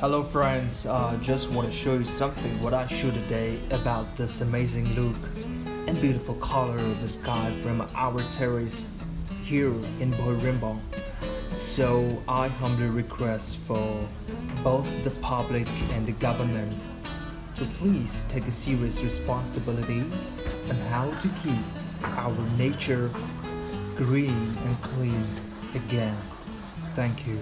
Hello friends, just want to show you something what I shoot today about this amazing look and beautiful color of the sky from our terrace here in Bhoirymbong. So I humbly request for both the public and the government to please take a serious responsibility on how to keep our nature green and clean again. Thank you.